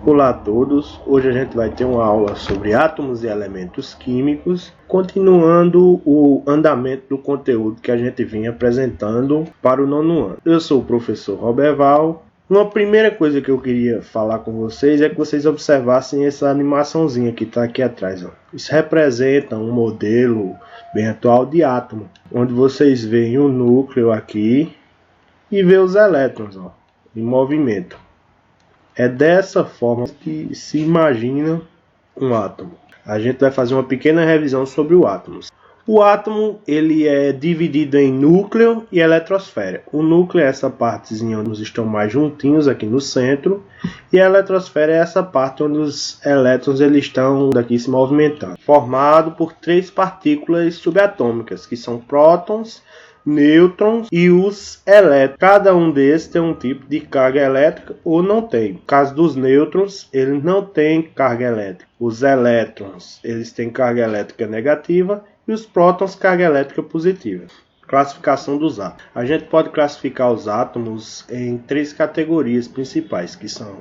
Olá a todos, hoje a gente vai ter uma aula sobre átomos e elementos químicos, continuando o andamento do conteúdo que a gente vinha apresentando para o nono ano. Eu sou o professor Roberval. Uma primeira coisa que eu queria falar com vocês é que vocês observassem essa animaçãozinha que está aqui atrás. Ó. Isso representa um modelo bem atual de átomo, onde vocês veem o núcleo aqui e vê os elétrons ó, em movimento. É dessa forma que se imagina um átomo. A gente vai fazer uma pequena revisão sobre o átomo. O átomo ele é dividido em núcleo e eletrosfera. O núcleo é essa partezinha onde estão mais juntinhos aqui no centro. E a eletrosfera é essa parte onde os elétrons eles estão daqui se movimentando. Formado por três partículas subatômicas, que são prótons, nêutrons e os elétrons. Cada um desses tem um tipo de carga elétrica ou não tem. No caso dos nêutrons, eles não têm carga elétrica. Os elétrons, eles têm carga elétrica negativa e os prótons, carga elétrica positiva. Classificação dos átomos. A gente pode classificar os átomos em três categorias principais, que são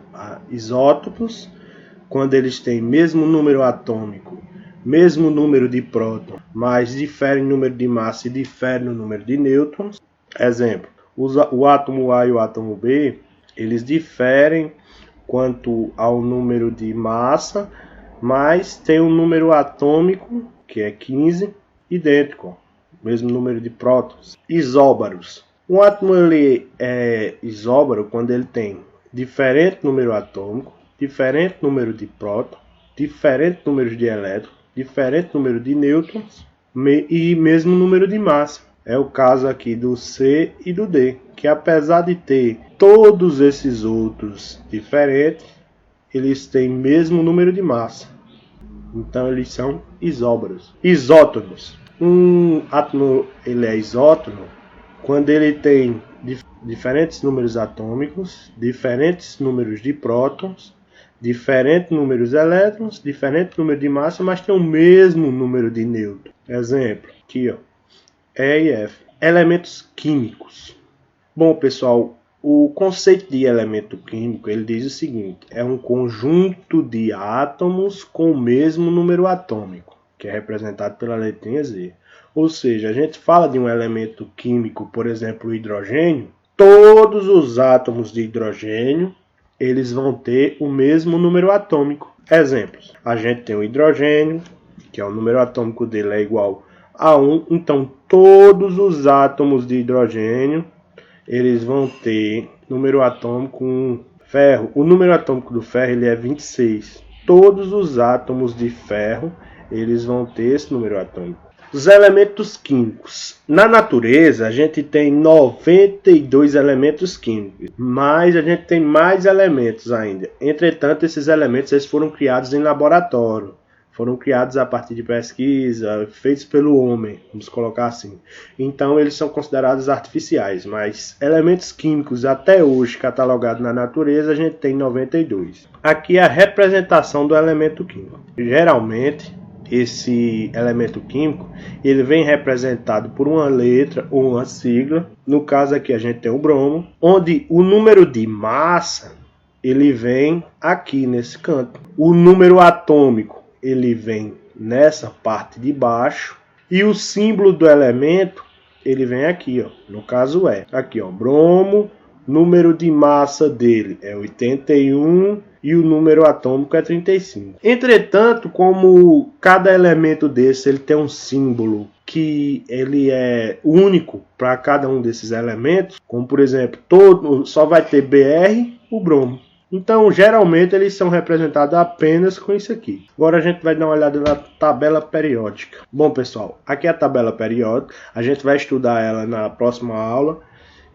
isótopos, quando eles têm mesmo número atômico, mesmo número de prótons, mas difere em número de massa e difere no número de nêutrons. Exemplo, o átomo A e o átomo B, eles diferem quanto ao número de massa, mas tem um número atômico, que é 15, idêntico, mesmo número de prótons. Isóbaros. Um átomo ele é isóbaro quando ele tem diferente número atômico, diferente número de prótons, diferente número de elétrons, diferente número de nêutrons e mesmo número de massa. É o caso aqui do C e do D, que apesar de ter todos esses outros diferentes, eles têm mesmo número de massa. Então eles são isóbaros. Isótonos. Um átomo ele é isótono quando ele tem diferentes números atômicos, diferentes números de prótons, diferentes números de elétrons, diferente número de massa, mas tem o mesmo número de nêutrons. Exemplo, aqui ó, E e F. Elementos químicos. Bom pessoal, o conceito de elemento químico ele diz o seguinte: é um conjunto de átomos com o mesmo número atômico, que é representado pela letrinha Z. Ou seja, a gente fala de um elemento químico, por exemplo, o hidrogênio. Todos os átomos de hidrogênio eles vão ter o mesmo número atômico. Exemplos, a gente tem o hidrogênio, que é o número atômico dele é igual a 1. Então, todos os átomos de hidrogênio, eles vão ter número atômico 1. Ferro, o número atômico do ferro ele é 26. Todos os átomos de ferro, eles vão ter esse número atômico. Os elementos químicos. Na natureza, a gente tem 92 elementos químicos, mas a gente tem mais elementos ainda. Entretanto, esses elementos eles foram criados em laboratório. Foram criados a partir de pesquisa, feitos pelo homem, vamos colocar assim. Então, eles são considerados artificiais, mas elementos químicos até hoje catalogados na natureza, a gente tem 92. Aqui é a representação do elemento químico. Geralmente, esse elemento químico ele vem representado por uma letra ou uma sigla. No caso aqui a gente tem o bromo, onde o número de massa ele vem aqui nesse canto. O número atômico ele vem nessa parte de baixo e o símbolo do elemento ele vem aqui, ó. No caso é aqui, ó, bromo. Número de massa dele é 81 e o número atômico é 35. Entretanto, como cada elemento desse ele tem um símbolo que ele é único para cada um desses elementos, como por exemplo, todo só vai ter Br, o bromo. Então, geralmente eles são representados apenas com isso aqui. Agora a gente vai dar uma olhada na tabela periódica. Bom, pessoal, aqui é a tabela periódica. A gente vai estudar ela na próxima aula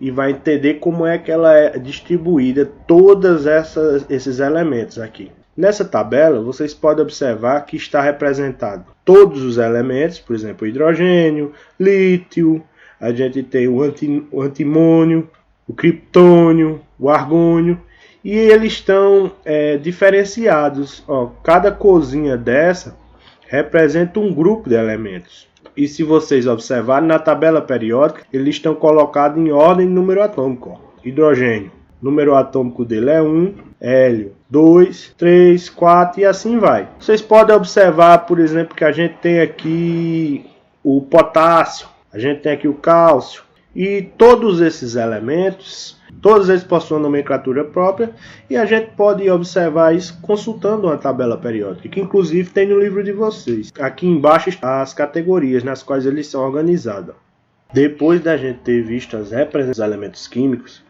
e vai entender como é que ela é distribuída, todos esses elementos aqui. Nessa tabela, vocês podem observar que está representado todos os elementos, por exemplo, o hidrogênio, lítio, a gente tem o antimônio, o criptônio, o argônio, e eles estão diferenciados. Ó, cada corzinha dessa representa um grupo de elementos. E se vocês observarem na tabela periódica, eles estão colocados em ordem de número atômico. Ó. Hidrogênio, número atômico dele é 1, hélio, 2, 3, 4 e assim vai. Vocês podem observar, por exemplo, que a gente tem aqui o potássio, a gente tem aqui o cálcio, e todos esses elementos, todos eles possuem nomenclatura própria, e a gente pode observar isso consultando uma tabela periódica, que inclusive tem no livro de vocês. Aqui embaixo estão as categorias nas quais eles são organizados. Depois da gente ter visto as representações dos elementos químicos,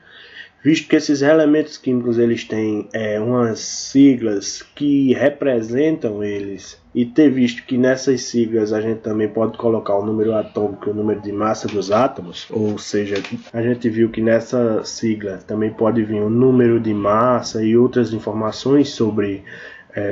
visto que esses elementos químicos eles têm umas siglas que representam eles, e ter visto que nessas siglas a gente também pode colocar o número atômico e o número de massa dos átomos, ou seja, a gente viu que nessa sigla também pode vir o número de massa e outras informações sobre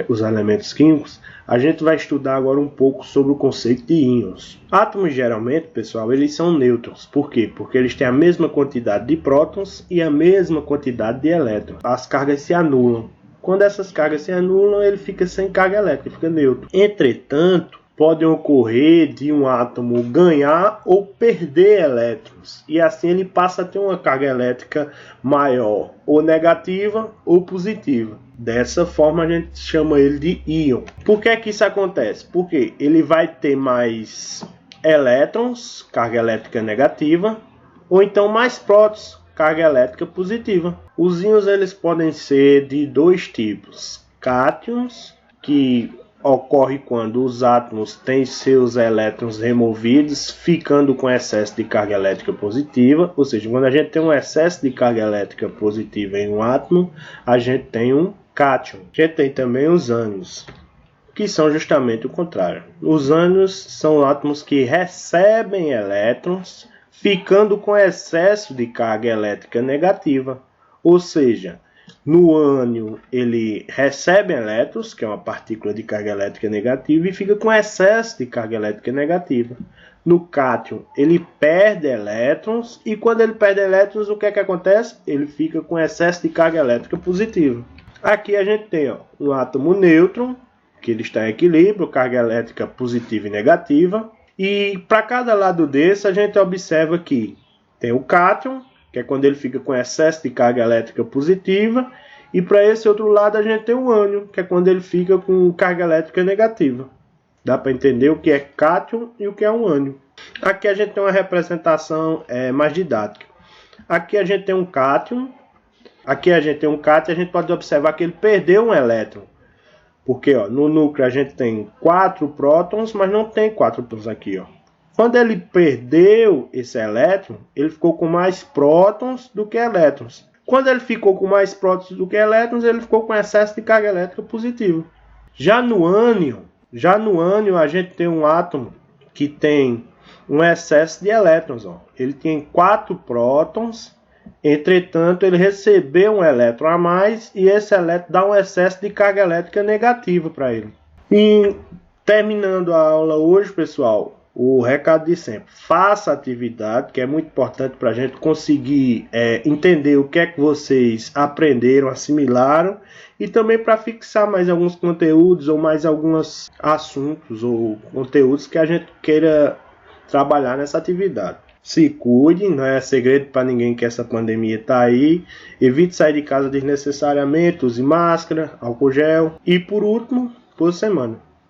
os elementos químicos. A gente vai estudar agora um pouco sobre o conceito de íons. Átomos, geralmente, pessoal, eles são nêutrons. Por quê? Porque eles têm a mesma quantidade de prótons e a mesma quantidade de elétrons. As cargas se anulam. Quando essas cargas se anulam, ele fica sem carga elétrica, fica neutro. Entretanto, podem ocorrer de um átomo ganhar ou perder elétrons. E assim ele passa a ter uma carga elétrica maior, ou negativa ou positiva. Dessa forma a gente chama ele de íon. Por que que isso acontece? Porque ele vai ter mais elétrons, carga elétrica negativa, ou então mais prótons, carga elétrica positiva. Os íons eles podem ser de dois tipos: cátions, que ocorre quando os átomos têm seus elétrons removidos, ficando com excesso de carga elétrica positiva. Ou seja, quando a gente tem um excesso de carga elétrica positiva em um átomo, a gente tem um cátion. A gente tem também os ânions, que são justamente o contrário. Os ânions são átomos que recebem elétrons, ficando com excesso de carga elétrica negativa. Ou seja, no ânion ele recebe elétrons, que é uma partícula de carga elétrica negativa, e fica com excesso de carga elétrica negativa. No cátion ele perde elétrons, e quando ele perde elétrons, o que é que acontece? Ele fica com excesso de carga elétrica positiva. Aqui a gente tem um átomo nêutron, que ele está em equilíbrio, carga elétrica positiva e negativa. E para cada lado desse a gente observa que tem o cátion, que é quando ele fica com excesso de carga elétrica positiva, e para esse outro lado a gente tem o ânion, que é quando ele fica com carga elétrica negativa. Dá para entender o que é cátion e o que é um ânion. Aqui a gente tem uma representação mais didática. Aqui a gente tem um cátion, a gente pode observar que ele perdeu um elétron. Porque no núcleo a gente tem 4 prótons, mas não tem 4 prótons aqui. Quando ele perdeu esse elétron, ele ficou com mais prótons do que elétrons. Quando ele ficou com mais prótons do que elétrons, ele ficou com excesso de carga elétrica positiva. Já no ânion a gente tem um átomo que tem um excesso de elétrons. Ele tem 4 prótons, entretanto ele recebeu um elétron a mais e esse elétron dá um excesso de carga elétrica negativa para ele. E terminando a aula hoje, pessoal, o recado de sempre: faça atividade, que é muito importante para a gente conseguir entender o que é que vocês aprenderam, assimilaram, e também para fixar mais alguns conteúdos ou mais alguns assuntos ou conteúdos que a gente queira trabalhar nessa atividade. Se cuide, não é segredo para ninguém que essa pandemia está aí. Evite sair de casa desnecessariamente, use máscara, álcool gel. E por último, boa semana.